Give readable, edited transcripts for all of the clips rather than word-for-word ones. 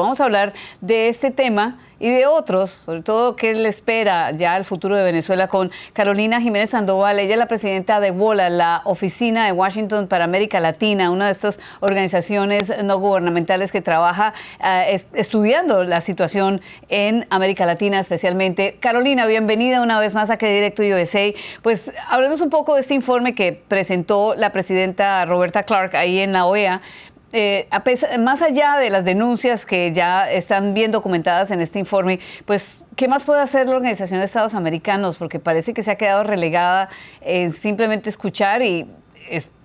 Vamos a hablar de este tema y de otros, sobre todo qué le espera ya el futuro de Venezuela con Carolina Jiménez Sandoval. Ella es la presidenta de WOLA, la Oficina de Washington para América Latina, una de estas organizaciones no gubernamentales que trabaja estudiando la situación en América Latina especialmente. Carolina, bienvenida una vez más a Que Directo USA. Pues hablemos un poco de este informe que presentó la presidenta Roberta Clark ahí en la OEA. Más allá de las denuncias que ya están bien documentadas en este informe, pues, ¿qué más puede hacer la Organización de Estados Americanos? Porque parece que se ha quedado relegada en simplemente escuchar y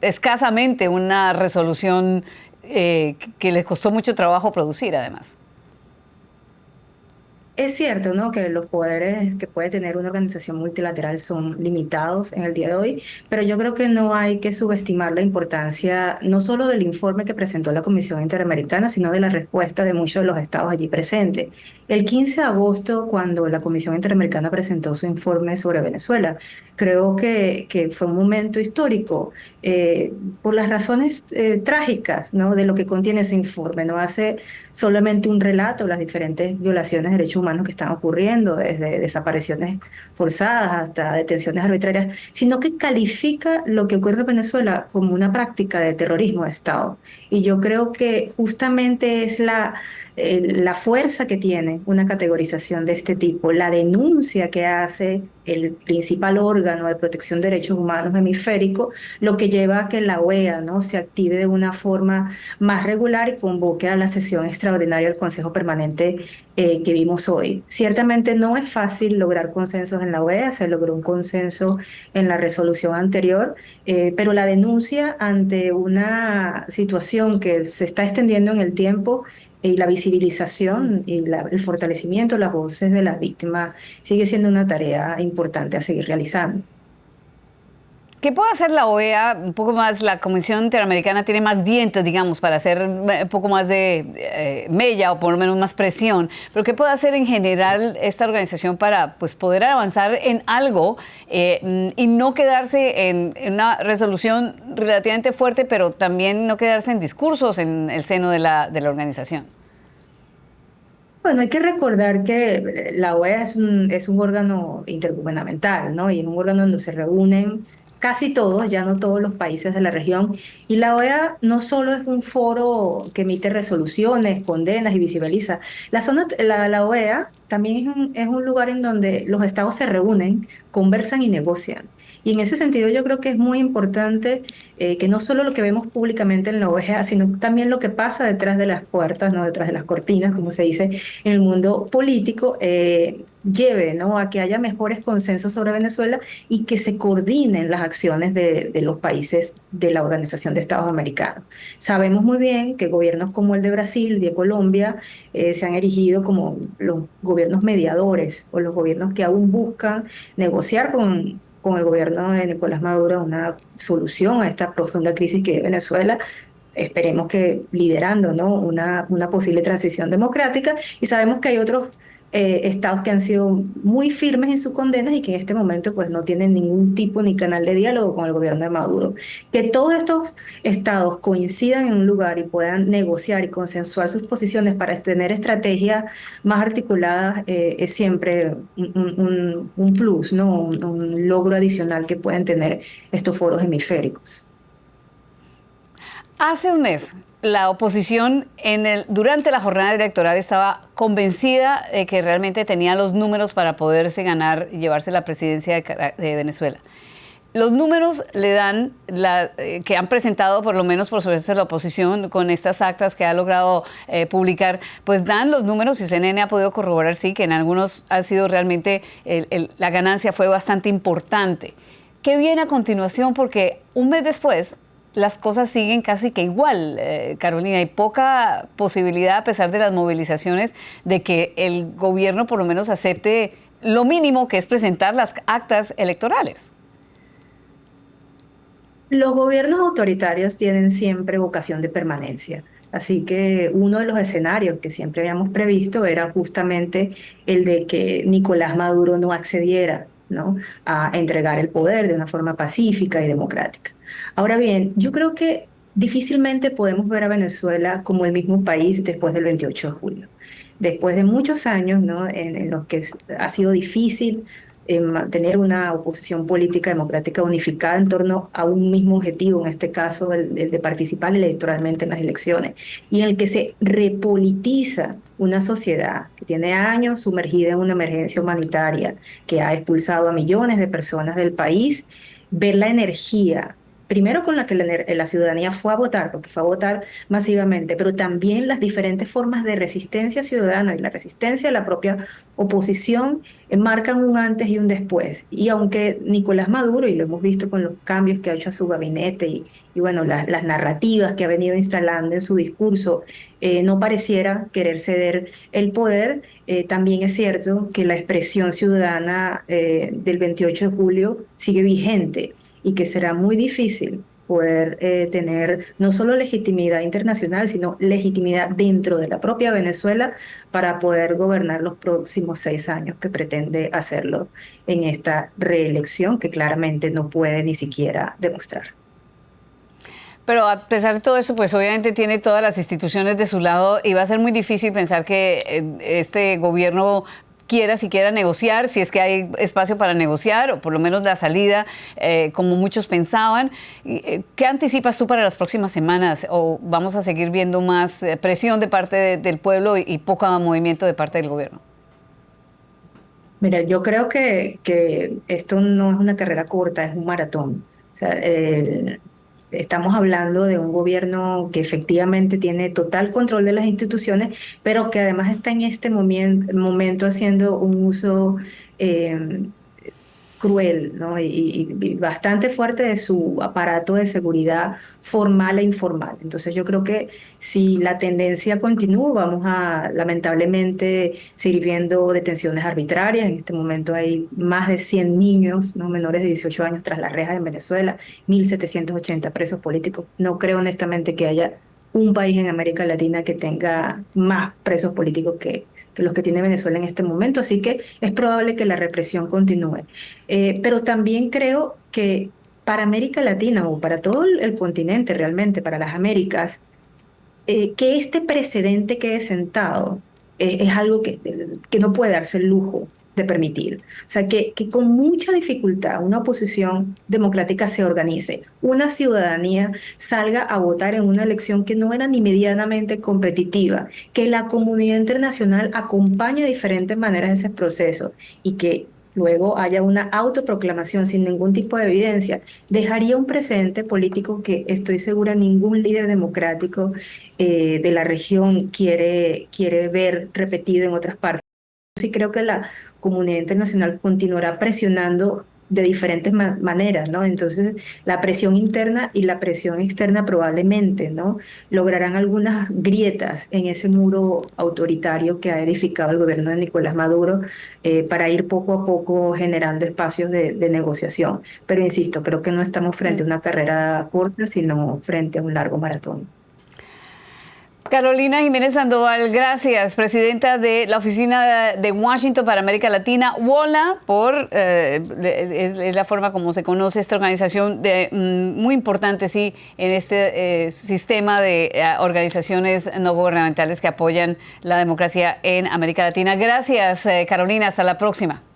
escasamente una resolución que les costó mucho trabajo producir, además. Es cierto, ¿no?, que los poderes que puede tener una organización multilateral son limitados en el día de hoy, pero yo creo que no hay que subestimar la importancia no solo del informe que presentó la Comisión Interamericana, sino de la respuesta de muchos de los estados allí presentes. El 15 de agosto, cuando la Comisión Interamericana presentó su informe sobre Venezuela, creo que fue un momento histórico eh, por las razones trágicas, ¿no?, de lo que contiene ese informe. No hace solamente un relato de las diferentes violaciones de derechos humanos que están ocurriendo, desde desapariciones forzadas hasta detenciones arbitrarias, sino que califica lo que ocurre en Venezuela como una práctica de terrorismo de Estado. Y yo creo que justamente es la fuerza que tiene una categorización de este tipo, la denuncia que hace el principal órgano de protección de derechos humanos hemisférico, lo que lleva a que la OEA, ¿no?, se active de una forma más regular y convoque a la sesión extraordinaria del Consejo Permanente que vimos hoy. Ciertamente no es fácil lograr consensos en la OEA, se logró un consenso en la resolución anterior, pero la denuncia ante una situación que se está extendiendo en el tiempo y la visibilización y el fortalecimiento de las voces de las víctimas sigue siendo una tarea importante a seguir realizando. ¿Qué puede hacer la OEA? Un poco más, la Comisión Interamericana tiene más dientes, digamos, para hacer un poco más de mella o por lo menos más presión. Pero ¿qué puede hacer en general esta organización para, pues, poder avanzar en algo y no quedarse en una resolución relativamente fuerte, pero también no quedarse en discursos en el seno de la organización? Bueno, hay que recordar que la OEA es un órgano intergubernamental, ¿no? Y es un órgano donde se reúnen casi todos, ya no todos los países de la región. Y la OEA no solo es un foro que emite resoluciones, condenas y visibiliza. La OEA también es un lugar en donde los estados se reúnen, conversan y negocian. Y en ese sentido yo creo que es muy importante que no solo lo que vemos públicamente en la OEA, sino también lo que pasa detrás de las puertas, ¿no?, detrás de las cortinas, como se dice en el mundo político, lleve, ¿no?, a que haya mejores consensos sobre Venezuela y que se coordinen las acciones de los países de la Organización de Estados Americanos. Sabemos muy bien que gobiernos como el de Brasil, de Colombia, se han erigido como los gobiernos mediadores o los gobiernos que aún buscan negociar con el gobierno de Nicolás Maduro una solución a esta profunda crisis que es Venezuela. Esperemos que liderando, ¿no?, una posible transición democrática, y sabemos que hay otros estados que han sido muy firmes en sus condenas y que en este momento pues no tienen ningún tipo ni canal de diálogo con el gobierno de Maduro. Que todos estos estados coincidan en un lugar y puedan negociar y consensuar sus posiciones para tener estrategias más articuladas es siempre un plus, ¿no?, un logro adicional que pueden tener estos foros hemisféricos. Hace un mes, la oposición durante la jornada electoral estaba convencida de que realmente tenía los números para poderse ganar y llevarse la presidencia de Venezuela. Los números le dan, que han presentado por lo menos por supuesto la oposición con estas actas que ha logrado publicar, pues dan los números y CNN ha podido corroborar, sí, que en algunos ha sido realmente, la ganancia fue bastante importante. ¿Qué viene a continuación? Porque un mes después las cosas siguen casi que igual, Carolina. Hay poca posibilidad, a pesar de las movilizaciones, de que el gobierno por lo menos acepte lo mínimo, que es presentar las actas electorales. Los gobiernos autoritarios tienen siempre vocación de permanencia. Así que uno de los escenarios que siempre habíamos previsto era justamente el de que Nicolás Maduro no accediera, ¿no?, a entregar el poder de una forma pacífica y democrática. Ahora bien, yo creo que difícilmente podemos ver a Venezuela como el mismo país después del 28 de julio. Después de muchos años, ¿no? En los que ha sido difícil mantener una oposición política democrática unificada en torno a un mismo objetivo, en este caso el de participar electoralmente en las elecciones, y en el que se repolitiza una sociedad que tiene años sumergida en una emergencia humanitaria, que ha expulsado a millones de personas del país. Ver la energía, primero con la que la ciudadanía fue a votar, porque fue a votar masivamente, pero también las diferentes formas de resistencia ciudadana y la resistencia a la propia oposición marcan un antes y un después. Y aunque Nicolás Maduro, y lo hemos visto con los cambios que ha hecho a su gabinete y bueno, las narrativas que ha venido instalando en su discurso, no pareciera querer ceder el poder, también es cierto que la expresión ciudadana del 28 de julio sigue vigente y que será muy difícil poder tener no solo legitimidad internacional, sino legitimidad dentro de la propia Venezuela para poder gobernar los próximos 6 años que pretende hacerlo en esta reelección que claramente no puede ni siquiera demostrar. Pero a pesar de todo eso, pues obviamente tiene todas las instituciones de su lado y va a ser muy difícil pensar que este gobierno quiera siquiera negociar, si es que hay espacio para negociar, o por lo menos la salida, como muchos pensaban. ¿Qué anticipas tú para las próximas semanas? ¿O vamos a seguir viendo más presión de parte del pueblo y poco movimiento de parte del gobierno? Mira, yo creo que esto no es una carrera corta, es un maratón. O sea, estamos hablando de un gobierno que efectivamente tiene total control de las instituciones, pero que además está en este momento haciendo un uso eh, cruel, ¿no? Y bastante fuerte de su aparato de seguridad formal e informal. Entonces yo creo que si la tendencia continúa, vamos a lamentablemente seguir viendo detenciones arbitrarias. En este momento hay más de 100 niños, ¿no? Menores de 18 años tras las rejas en Venezuela, 1.780 presos políticos. No creo honestamente que haya un país en América Latina que tenga más presos políticos que los que tiene Venezuela en este momento, así que es probable que la represión continúe. Pero también creo que para América Latina o para todo el continente realmente, para las Américas, que este precedente quede sentado es algo que no puede darse el lujo de permitir. O sea, que con mucha dificultad una oposición democrática se organice, una ciudadanía salga a votar en una elección que no era ni medianamente competitiva, que la comunidad internacional acompañe de diferentes maneras ese proceso y que luego haya una autoproclamación sin ningún tipo de evidencia, dejaría un precedente político que estoy segura ningún líder democrático de la región quiere ver repetido en otras partes. Sí creo que la comunidad internacional continuará presionando de diferentes maneras, ¿no? Entonces, la presión interna y la presión externa probablemente, ¿no? Lograrán algunas grietas en ese muro autoritario que ha edificado el gobierno de Nicolás Maduro para ir poco a poco generando espacios de negociación. Pero insisto, creo que no estamos frente a una carrera corta, sino frente a un largo maratón. Carolina Jiménez Sandoval, gracias, presidenta de la Oficina de Washington para América Latina, WOLA, es la forma como se conoce esta organización, muy importante, sí, en este sistema de organizaciones no gubernamentales que apoyan la democracia en América Latina. Gracias, Carolina, hasta la próxima.